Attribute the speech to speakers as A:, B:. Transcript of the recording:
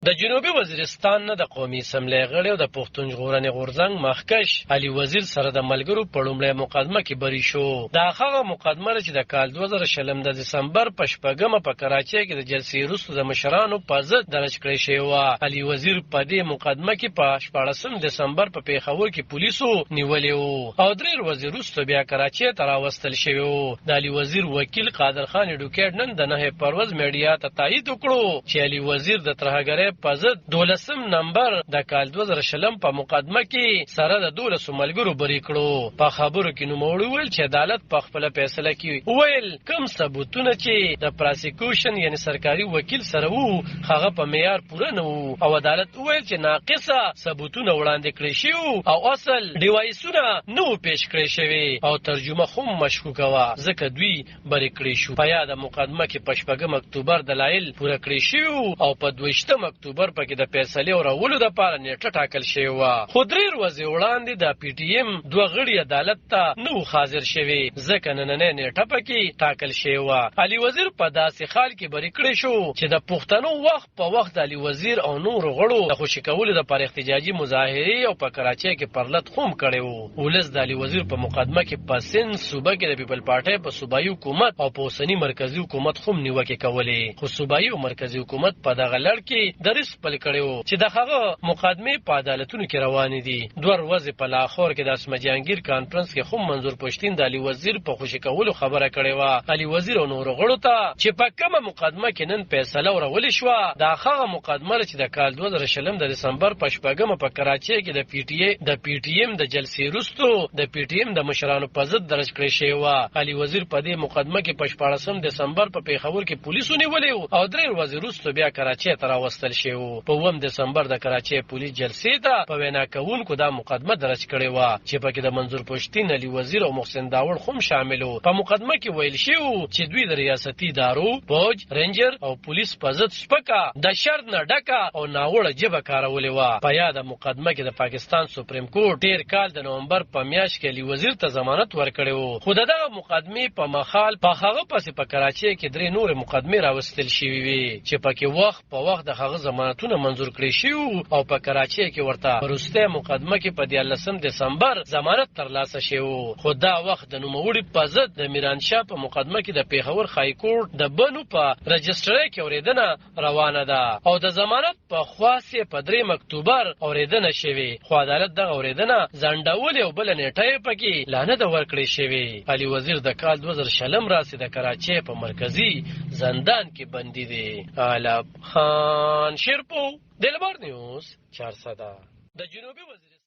A: د جنوبي وزیرستان نه د قومي اسمبلی غړي او د پښتون ژغورنې غورځنګ مخکش علي وزیر سره د ملګرو په لومړۍ مقدمه کې بری شو. دا هغه مقدمه چې د کال 2020 د دسمبر په 8 په کراچۍ کې د جلسې وروسته د مشرانو په ضد درج کړې شوې وه. علي وزیر په دې مقدمه کې په 14 دسمبر په پیښور کې پولیسو نیولې وو او 3 ورځې وروسته بیا کراچۍ ته راوستل شوی وو. د علي وزیر وکیل قادر خان اډوکیټ نن د 9 پروز میډیا ته تایید وکړو چې علي وزیر د ترهګرۍ په ضد 12 نمبر د کال 2020 په مقدمه کې سره د 12 ملګرو بری کړو. په خبرو کې نوموړي ویل چې عدالت په خپل فیصله کې ویل کوم ثبوتونه چې د پراسیکیوشن یعنی سرکاري وکیل سره وو هغه په معیار پوره نه وو او عدالت ویل چې ناقصه ثبوتونه وړاندې کړی شو او اصل ډیوایسونه نو پیش کړی شوی او ترجمه هم مشکوکه وه ځکه دوی بری کړی شو. په یاد مقدمه کې په 8 اکتوبر دلایل پوره کړی شو او په 22 اکتوبر پکې د فیصلې ورولو لپاره نیټه ټاکل شوی و. خو 3 ورځې وړاندې د پی ټی ایم 2 غړي عدالت ته نو حاضر شوی ځکه نننۍ نیټه پکې ټاکل شوی و. علي وزیر په داسې حال کې بری کړی شو چې د پښتنو وخت په وخت علي وزیر او نور غړو د خوشی کولو لپاره احتجاجي مظاهره او په کراچۍ کې پرلط خوم کړي وو. ولس د علي وزیر په مقدمه کې په سند صوبه کې د پیپل پارټي په صوبایي حکومت او په اوسنی مرکزی حکومت هم نیوکه کولې. خو صوبایي او مرکزی حکومت په دغه لړ کې درس پل کړو چې دغه مقدمه په عدالتونو کې روان دي. 2 ورځې په لاهور کې د اسمه جهانگیر کانفرنس کې هم منظور پښتين د علي وزیر په خوشی کولو خبره کړې و. علي وزیر او نور غړو ته چې په کومه مقدمه کې نن فیصله ورولې شو دا هغه مقدمه چې د کال 2020 د دسمبر په 8 په کراچۍ کې د پی ټی ایم د جلسې وروسته د پی ټی ایم د مشرانو په ضد درج کړې شوی و. علي وزیر په دې مقدمه کې په 14 دسمبر په پیښور کې پولیسو نیولې او 3 ورځې وروسته بیا کراچۍ ته راوستل شوی. په 1 دسمبر د کراچۍ پولیس جلسې ته په وینا کوونکو دا مقدمه درج کړې و چې پکې د منظور پښتين علي وزیر او محسن داوړ هم شامل وو. په مقدمه کې ویل شوی چې دوی د ریاستي ادارو فوج رینجر او پولیس په ضد سپکه د شرط نه ډکه او ناوړه جبه کارولې و. په یاد مقدمه کې د پاکستان سپریم کورټ تیر کال د نومبر په میاشت کې علي وزیر ته ضمانت ورکړی و. خو دغه مقدمه په مخال په هغه پسې په کراچۍ کې 3 نور مقدمه راوستل شوې وي چې پکې وخت په وخت د هغه ضمانتونه منظور کړی شو او په کراچۍ کې ورته ورسته مقدمه کې په 13 دسمبر ضمانت ترلاسه شو. خو دا وخت د نوموړي په ضد د میرانشاه په مقدمه کې د پیښور های کورټ د بنو په رجستري کې اوریدنه روانه ده او د ضمانت په خاصه په 3 اکتوبر اوریدنه شوی. خو عدالت د اوریدنه ځنډول او بل نیټه پکې لعنت ورکړی شوی. علي وزیر د کال 2020 راسي د کراچۍ په مرکزی زندان کې بندي دي. علب خان شیرپو دلبر نیوز 400 د جنوبي وزیر